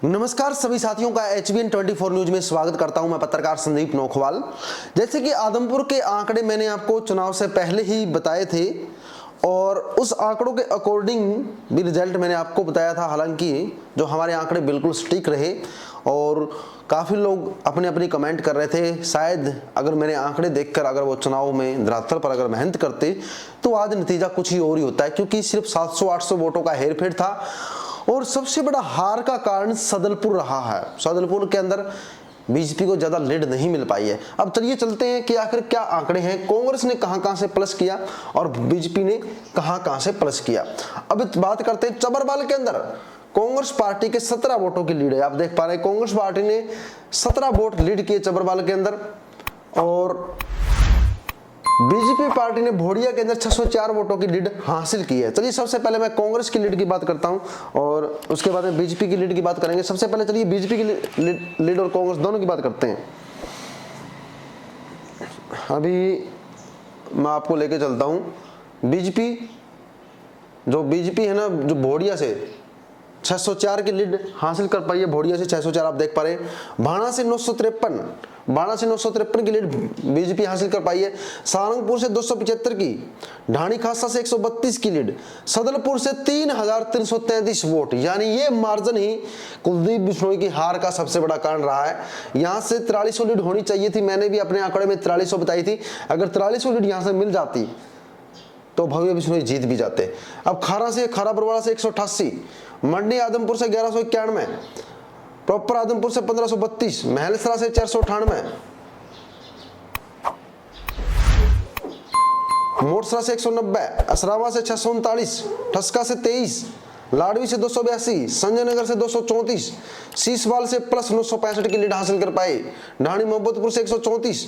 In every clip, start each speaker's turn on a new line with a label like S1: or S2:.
S1: नमस्कार सभी साथियों का HBN 24 न्यूज में स्वागत करता हूं। मैं पत्रकार संदीप नोखवाल। जैसे कि आदमपुर के आंकड़े मैंने आपको चुनाव से पहले ही बताए थे और उस आंकड़ों के अकॉर्डिंग भी रिजल्ट मैंने आपको बताया था। हालांकि जो हमारे आंकड़े बिल्कुल सटीक रहे और काफ़ी लोग अपने अपनी कमेंट कर रहे थे, शायद अगर मेरे आंकड़े देखकर अगर वो चुनाव में धरातल पर अगर मेहनत करते तो आज नतीजा कुछ ही और ही होता है, क्योंकि सिर्फ 700-800 वोटों का हेरफेर था। और सबसे बड़ा हार का कारण सदलपुर रहा है। सदलपुर के अंदर बीजेपी को ज्यादा लीड नहीं मिल पाई है। अब चलिए चलते हैं कि आखिर क्या आंकड़े हैं, कांग्रेस ने कहां से प्लस किया और बीजेपी ने कहां से प्लस किया। अब बात करते हैं चबरवाल के अंदर कांग्रेस पार्टी के 17 वोटों की लीड है। आप देख पा रहे हैं कांग्रेस पार्टी ने 17 वोट लीड किए चबरवाल के अंदर और बीजेपी पार्टी ने भोड़िया के अंदर 604 वोटों की लीड हासिल की है। चलिए सबसे पहले मैं कांग्रेस की लीड की बात करता हूं और उसके बाद में बीजेपी की लीड की बात करेंगे। सबसे पहले चलिए बीजेपी की लीड और कांग्रेस दोनों की बात करते हैं। अभी मैं आपको लेके चलता हूं बीजेपी है ना, जो भोड़िया से 604 की लीड हासिल कर पाई है। भोड़िया से 604 आप देख पा रहे हैं। भाड़ा से 953 की लीड बीजेपी हासिल कर पाई है। सारंगपुर से 275 की, ढाणी खासा से 132 की लीड, सदलपुर से 3333 वोट, यानी ये मार्जिन ही कुलदीप बिश्नोई की हार का सबसे बड़ा कारण रहा है। यहां से 4300 लीड होनी चाहिए थी। मैंने भी अपने आंकड़े में 4300 बताई थी। अगर 4300 लीड यहां से मिल जाती तो भव्य बिश्नोई जीत भी जाते। अब खारा बरवाड़ा से 188, मंडी आदमपुर से 1191, प्रॉपर आदमपुर से 1532, महलसरा से 498, मोटसरा से 190, असरावा से 639, ठसका से 23, लाडवी से 282, संजय नगर से 234, सीसवाल से प्लस 965 की लीड हासिल कर पाए, ढाणी मोहब्बतपुर से 134,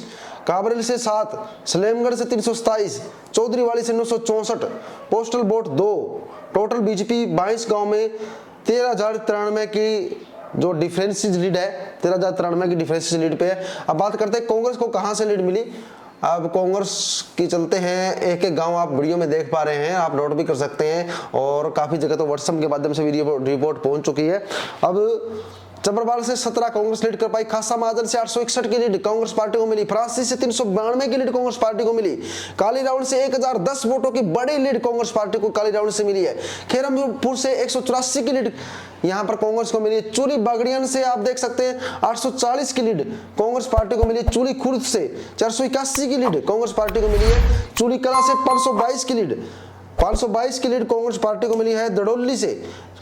S1: काबरेल से 7, सलेमगढ़ से 327, चौधरीवाड़ी से 964, पोस्टल वोट 2। टोटल बीजेपी 22 गांव में 13,093 की जो डिफरेंस लीड है, 13,093 की डिफरेंस लीड पे है। अब बात करते हैं कांग्रेस को कहां से लीड मिली। अब कांग्रेस की चलते हैं, एक एक गांव आप वीडियो में देख पा रहे हैं, आप नोट भी कर सकते हैं और काफी जगह तो व्हाट्सएप के माध्यम से वीडियो रिपोर्ट पहुंच चुकी है। अब चबरवाल से 17 कांग्रेस लीड कर पाई। खासा महाजन से 861 की लीड कांग्रेस पार्टी को मिली। फरासी से 392 की लीड कांग्रेस पार्टी को मिली। काली राउंड से 1010 वोटों की बड़ी लीड कांग्रेस पार्टी को काली राउंड से मिली है। खेरमपुर से 184 की लीड यहां पर कांग्रेस को मिली है। चूली बागड़ियान से आप देख सकते हैं 840 की लीड कांग्रेस पार्टी को मिली है। चूली खुर्द से 481 की लीड कांग्रेस पार्टी को मिली है। चूली कला से 522 की लीड कांग्रेस पार्टी को मिली है। दड़ोली से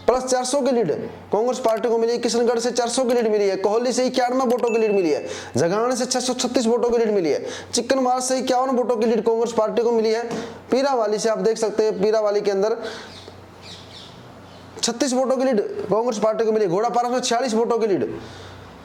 S1: प्लस 400 की लीड कांग्रेस पार्टी को मिली है। किशनगढ़ से 400 की लीड मिली है। कोहली से 91 वोटों की लीड मिली है। जगाना से 636 वोटों की लीड मिली है। चिकनमार से 51 वोटों की लीड कांग्रेस पार्टी को मिली है। पीरावाली से आप देख सकते हैं, पीरावाली के अंदर 36 वोटों की लीड कांग्रेस पार्टी को मिली। घोड़ापारा से 46 वोटों की लीड,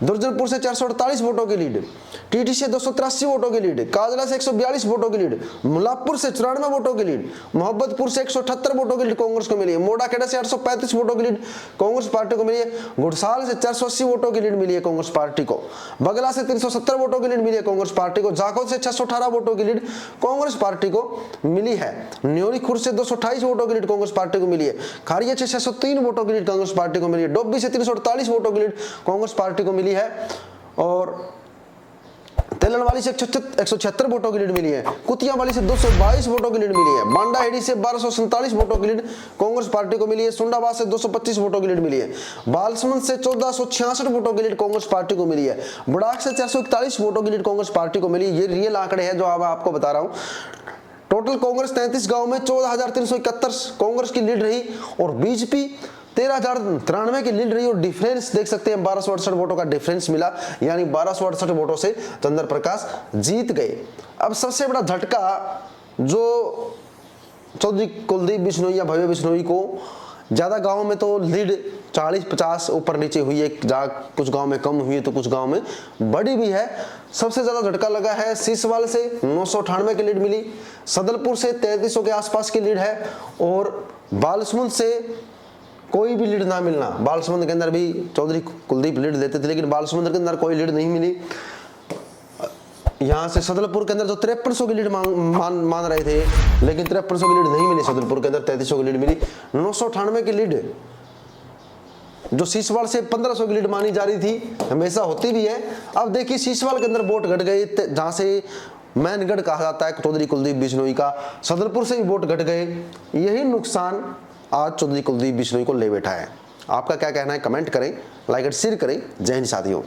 S1: दुर्जनपुर से 448 वोटों की लीड, टीटी से 283 वोटों की लीड, काजला से 142 वोटों की लीड, मुल्लापुर से 94 वोटों की लीड, मोहब्बतपुर से 178 वोटों की लीड कांग्रेस को मिली है। मोड़ाखेड़ा से 835 वोटों की लीड कांग्रेस पार्टी को मिली है। गुड़साल से 480 वोटों की लीड मिली है कांग्रेस पार्टी को। बगला से 370 वोटों की लीड मिली है कांग्रेस पार्टी को। जाखोद से 618 वोटों की लीड कांग्रेस पार्टी को मिली है। न्योरी खुर्द से 228 वोटों की लीड कांग्रेस पार्टी को मिली है। खारिया से 603 वोटों की लीड कांग्रेस पार्टी को मिली है। डोबी से 348 वोटों की लीड कांग्रेस पार्टी को मिली है और तेलनवाली से 176 वोटों की लीड मिली है। कुतियावाली से 222 वोटों की लीड मिली है। बांडाहेड़ी से 1247 वोटों की लीड कांग्रेस पार्टी को मिली है। सुंडाबाद से 225 वोटों की लीड मिली है। बालसमंद से 1466 वोटों की लीड कांग्रेस पार्टी को मिली है। बुड़ाक से 441 वोटों की लीड कांग्रेस पार्टी को मिली। ये रियल आंकड़े हैं जो अब आपको बता रहा हूं। टोटल कांग्रेस 33 गांव में 14,371 कांग्रेस की लीड रही और बीजेपी 13,093 की लीड रही और डिफरेंस देख सकते हैं 1268 वोटों का डिफरेंस मिला, यानी 1268 वोटों से चंद्र प्रकाश जीत गए। अब सबसे बड़ा झटका जो चौधरी कुलदीप बिश्नोई या भव्य बिश्नोई को, ज्यादा गांव में तो लीड 40-50 ऊपर नीचे हुई है, जहां कुछ गांव में कम हुई है तो कुछ गांव में बड़ी भी है। सबसे ज्यादा झटका लगा है सीसवाल से 998 की लीड मिली, सदलपुर से 3300 के आसपास की लीड है और बालसमुंद से कोई भी लीड ना मिलना। बालसमुंद के अंदर भी चौधरी कुलदीप लीड देते थे लेकिन बालसमुंद के अंदर कोई लीड नहीं मिली। यहां से सदलपुर के अंदर जो 5300 की लीड मान रहे थे लेकिन 5300 की लीड नहीं मिली। सदलपुर के अंदर 3300 की लीड मिली। 998 की लीड जो सीसवाल से 1500 की लीड मानी जा रही थी, हमेशा होती भी है। अब देखिए सीसवाल के अंदर वोट घट गए, जहां से मैनगढ़ कहा जाता है चौधरी कुलदीप बिश्नोई का, सदरपुर से भी वोट घट गए। यही नुकसान आज चौधरी कुलदीप बिश्नोई को ले बैठा है। आपका क्या कहना है कमेंट करें, लाइक और शेयर करें। जय हिंद साथियों।